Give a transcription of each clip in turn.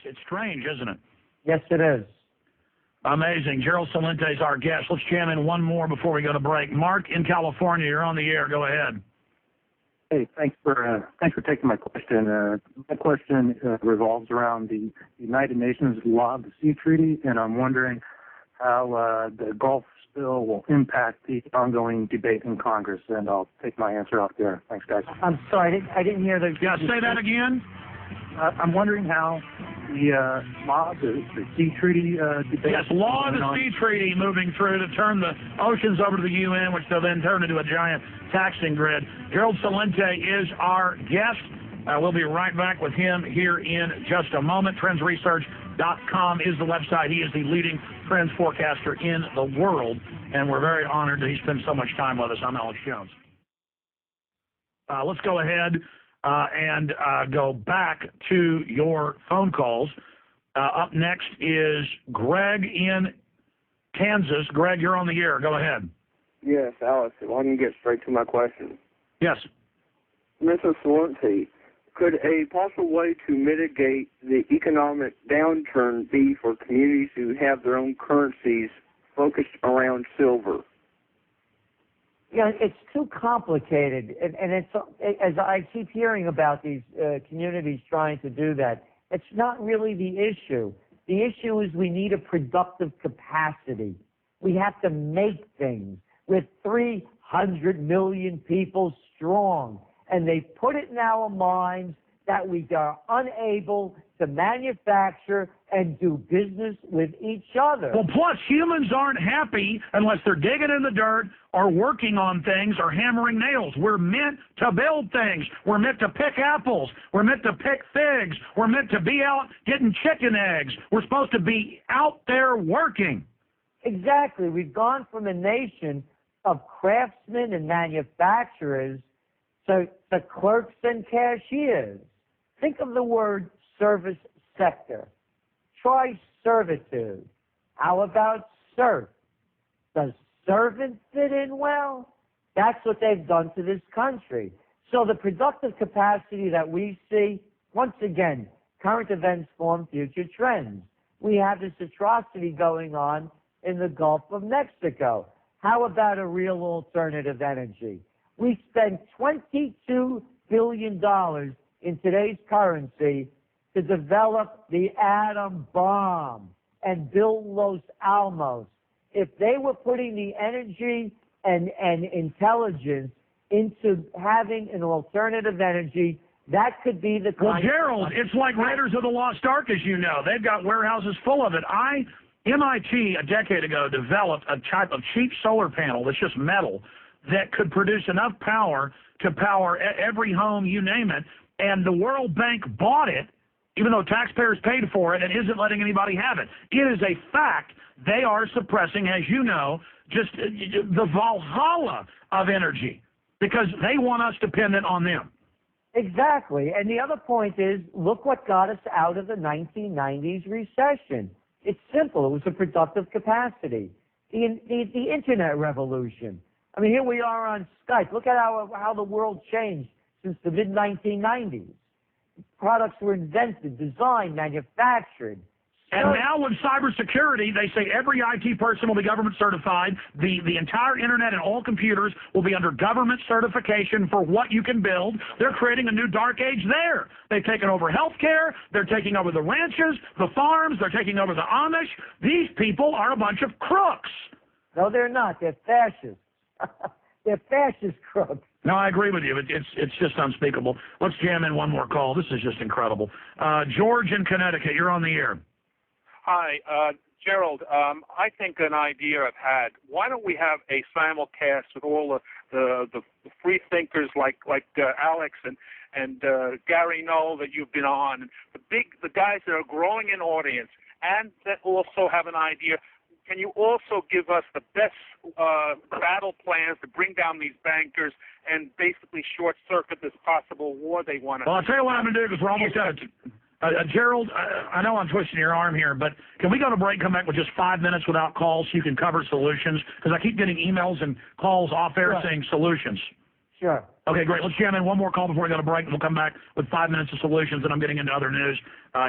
It's strange, isn't it? Yes, it is. Amazing. Gerald Celente is our guest. Let's jam in one more before we go to break. Mark in California, you're on the air. Go ahead. Hey, thanks for taking my question. My question revolves around the United Nations Law of the Sea Treaty, and I'm wondering how the Gulf spill will impact the ongoing debate in Congress. And I'll take my answer off there. Thanks, guys. I'm sorry, I didn't hear the... Yeah, say that again. I'm wondering how the law, the Sea Treaty debate... Yes, law of the Sea Treaty moving through to turn the oceans over to the UN, which they'll then turn into a giant taxing grid. Gerald Celente is our guest. We'll be right back with him here in just a moment. TrendsResearch.com is the website. He is the leading trends forecaster in the world, and we're very honored that he spends so much time with us. I'm Alex Jones. Let's go ahead and go back to your phone calls. Up next is Greg in Kansas. Greg, you're on the air. Go ahead. Yes, Alex, if I can get straight to my question. Yes. Mr. Celente, could a possible way to mitigate the economic downturn be for communities who have their own currencies focused around silver? Yeah, it's too complicated, and it's, as I keep hearing about these communities trying to do that, it's not really the issue. The issue is we need a productive capacity. We have to make things. We're 300 million people strong, and they put it in our minds that we are unable to manufacture and do business with each other. Well, plus, humans aren't happy unless they're digging in the dirt or working on things or hammering nails. We're meant to build things. We're meant to pick apples. We're meant to pick figs. We're meant to be out getting chicken eggs. We're supposed to be out there working. Exactly. We've gone from a nation of craftsmen and manufacturers to clerks and cashiers. Think of the word service sector. Try servitude. How about serf? Does servant fit in well? That's what they've done to this country. So the productive capacity that we see, once again, current events form future trends. We have this atrocity going on in the Gulf of Mexico. How about a real alternative energy? We spent $22 billion in today's currency to develop the atom bomb and build Los Alamos. If they were putting the energy and intelligence into having an alternative energy, that could be the kind. Well, Gerald, it's like Raiders of the Lost Ark, as you know. They've got warehouses full of it. MIT a decade ago developed a type of cheap solar panel that's just metal that could produce enough power to power every home, you name it, and the World Bank bought it, even though taxpayers paid for it, and isn't letting anybody have it. It is a fact. They are suppressing, as you know, just the Valhalla of energy because they want us dependent on them. Exactly. And the other point is, look what got us out of the 1990s recession. It's simple. It was a productive capacity. The Internet revolution. I mean, here we are on Skype. Look at how the world changed since the mid-1990s. Products were invented, designed, manufactured. And now with cybersecurity, they say every IT person will be government certified. The entire Internet and all computers will be under government certification for what you can build. They're creating a new dark age there. They've taken over healthcare. They're taking over the ranches, the farms. They're taking over the Amish. These people are a bunch of crooks. No, they're not. They're fascists. They're fascist crooks. No, I agree with you. It's just unspeakable. Let's jam in one more call. This is just incredible. George in Connecticut, you're on the air. Hi, Gerald. I think an idea I've had. Why don't we have a simulcast with all the free thinkers like Alex and Gary Null that you've been on, and the guys that are growing in audience, and that also have an idea. Can you also give us the best battle plans to bring down these bankers and basically short-circuit this possible war they want to... Well, I'll tell you what I'm going to do because we're almost out of... Gerald, I know I'm twisting your arm here, but can we go to break, come back with just 5 minutes without calls so you can cover solutions? Because I keep getting emails and calls off air saying solutions. Sure. Okay, great. Let's jam in one more call before we go to break, and we'll come back with 5 minutes of solutions, and I'm getting into other news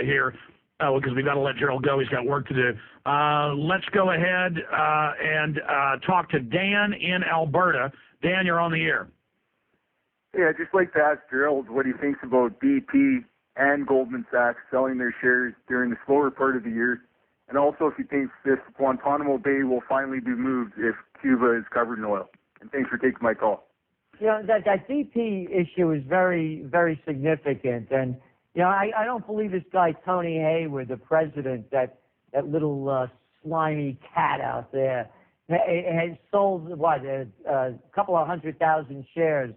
here. Oh, because we've got to let Gerald go. He's got work to do. Let's go ahead and talk to Dan in Alberta. Dan, you're on the air. Yeah, I'd just like to ask Gerald what he thinks about BP and Goldman Sachs selling their shares during the slower part of the year, and also if he thinks this Guantanamo Bay will finally be moved if Cuba is covered in oil. And thanks for taking my call. You know, that BP issue is very, very significant. And, you know, I don't believe this guy, Tony Hayward, the president, that little slimy cat out there, has sold, a couple of 100,000 shares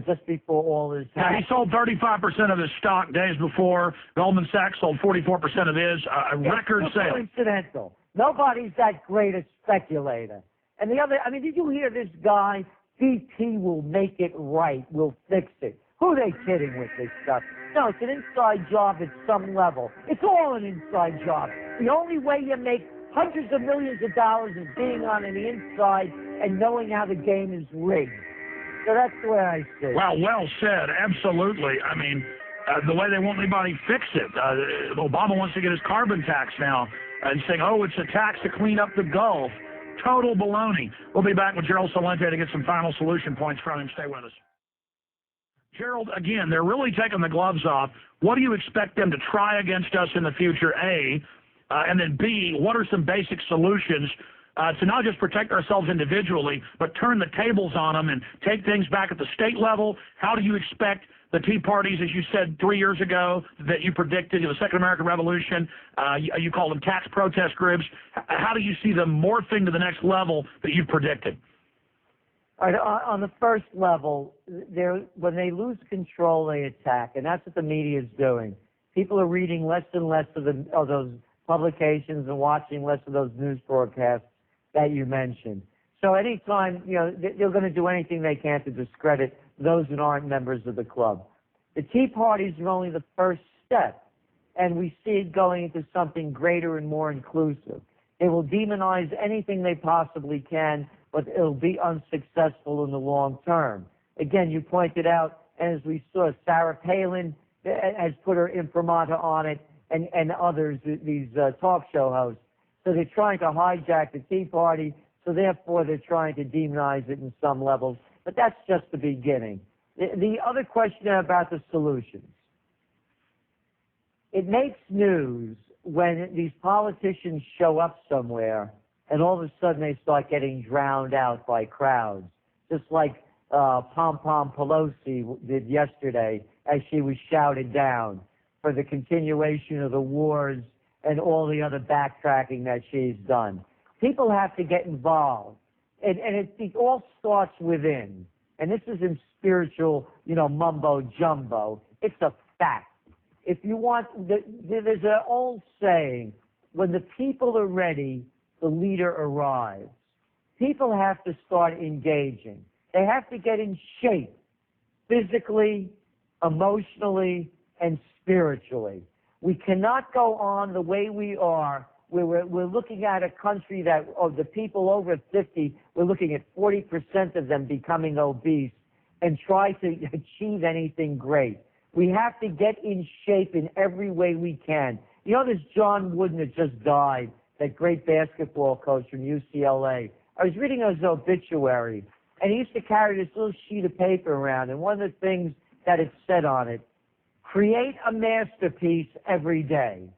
just before all this happened. Yeah, he sold 35% of his stock days before. Goldman Sachs sold 44% of his. A record sale. Coincidental. Nobody's that great a speculator. And the other, I mean, did you hear this guy? BP will make it right. We'll fix it. Who are they kidding with this stuff? No, it's an inside job at some level. It's all an inside job. The only way you make hundreds of millions of dollars is being on the inside and knowing how the game is rigged. So that's the way I see it. Wow, well said. Absolutely. I mean, the way they won't anybody fix it. Obama wants to get his carbon tax now and saying, oh, it's a tax to clean up the Gulf. Total baloney. We'll be back with Gerald Celente to get some final solution points from him. Stay with us. Gerald, again, they're really taking the gloves off. What do you expect them to try against us in the future, A? And then B, what are some basic solutions to not just protect ourselves individually, but turn the tables on them and take things back at the state level? How do you expect the Tea Parties, as you said 3 years ago, that you predicted, the Second American Revolution, you called them tax protest groups. How do you see them morphing to the next level that you predicted? All right, on the first level, when they lose control, they attack, and that's what the media is doing. People are reading less and less of those publications and watching less of those news broadcasts that you mentioned. So anytime, you know, they're going to do anything they can to discredit those that aren't members of the club. The Tea Parties are only the first step, and we see it going into something greater and more inclusive. They will demonize anything they possibly can, but it'll be unsuccessful in the long term. Again, you pointed out, and as we saw, Sarah Palin has put her imprimatur on it, and others, these talk show hosts. So they're trying to hijack the Tea Party, so therefore they're trying to demonize it in some levels. But that's just the beginning. The other question about the solutions. It makes news when these politicians show up somewhere and all of a sudden they start getting drowned out by crowds, just like Pom Pom Pelosi did yesterday as she was shouted down for the continuation of the wars and all the other backtracking that she's done. People have to get involved. And it all starts within. And this isn't spiritual, mumbo jumbo. It's a fact. If you want, there's an old saying, when the people are ready, the leader arrives. People have to start engaging. They have to get in shape, physically, emotionally, and spiritually. We cannot go on the way we are. We're looking at a country that, of the people over 50, we're looking at 40% of them becoming obese and try to achieve anything great. We have to get in shape in every way we can. You know, this John Wooden that just died, that great basketball coach from UCLA. I was reading his obituary, and he used to carry this little sheet of paper around, and one of the things that it said on it, create a masterpiece every day.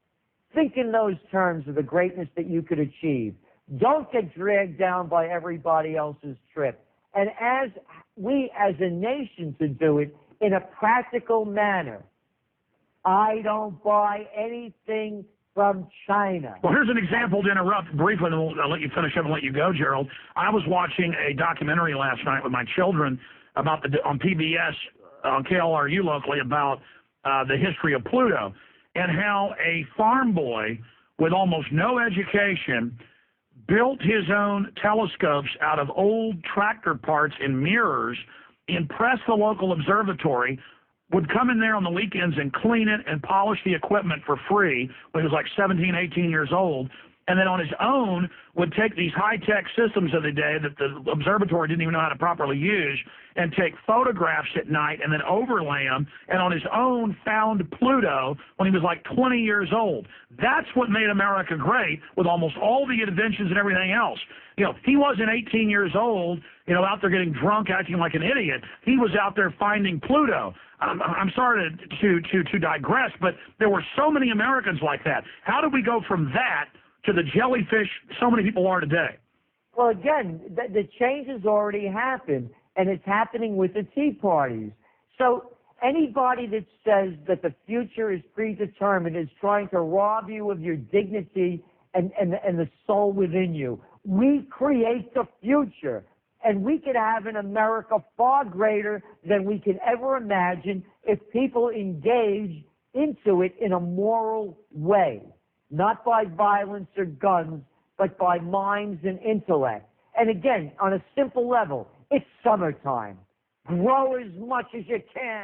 Think in those terms of the greatness that you could achieve. Don't get dragged down by everybody else's trip. And as we as a nation to do it in a practical manner. I don't buy anything from China. Well, here's an example to interrupt briefly, and I'll let you finish up and let you go, Gerald. I was watching a documentary last night with my children about on PBS, on KLRU locally, about the history of Pluto and how a farm boy with almost no education built his own telescopes out of old tractor parts and mirrors, impressed the local observatory, would come in there on the weekends and clean it and polish the equipment for free when he was like 17, 18 years old, and then on his own would take these high-tech systems of the day that the observatory didn't even know how to properly use and take photographs at night and then overlay them, and on his own found Pluto when he was like 20 years old. That's what made America great, with almost all the inventions and everything else. You know, he wasn't 18 years old, you know, out there getting drunk, acting like an idiot. He was out there finding Pluto. I'm sorry to digress, but there were so many Americans like that. How did we go from that to the jellyfish so many people are today? Well, again, the change has already happened, and it's happening with the Tea Parties. So anybody that says that the future is predetermined is trying to rob you of your dignity and the soul within you. We create the future, and we could have an America far greater than we could ever imagine if people engage into it in a moral way, not by violence or guns, but by minds and intellect. And again, on a simple level, it's summertime. Grow as much as you can.